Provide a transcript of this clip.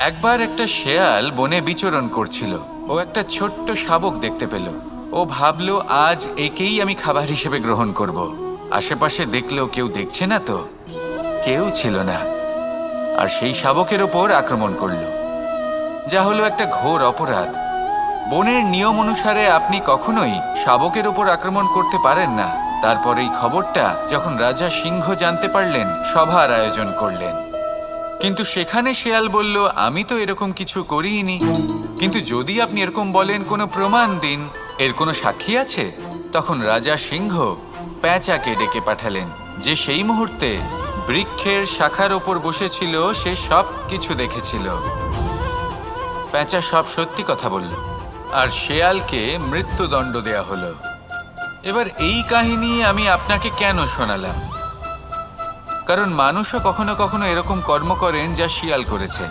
একবার একটা শেয়াল বনে বিচরণ করছিল। ও একটা ছোট্ট শাবক দেখতে পেল। ও ভাবলো, আজ একেই আমি খাবার হিসেবে গ্রহণ করব। আশেপাশে দেখলো কেউ দেখছে না তো, কেউ ছিল না। আর সেই শাবকের ওপর আক্রমণ করলো, যা হলো একটা ঘোর অপরাধ। বনের নিয়ম অনুসারে আপনি কখনোই শাবকের ওপর আক্রমণ করতে পারেন না। তারপর এই খবরটা যখন রাজা সিংহ জানতে পারলেন, সভার আয়োজন করলেন। কিন্তু সেখানে শেয়াল বলল, আমি তো এরকম কিছু করিনি। কিন্তু যদি আপনি এরকম বলেন, কোনো প্রমাণ দিন, এর কোনো সাক্ষী আছে? তখন রাজা সিংহ পেঁচাকে ডেকে পাঠালেন, যে সেই মুহূর্তে বৃক্ষের শাখার ওপর বসেছিল। সে সব কিছু দেখেছিল। পেঁচা সব সত্যি কথা বলল, আর শেয়ালকে মৃত্যুদণ্ড দেয়া হলো। এবার এই কাহিনী আমি আপনাকে কেন শোনালাম? কারণ মানুষও কখনো কখনো এরকম কর্ম করেন যা শিয়াল করেছে।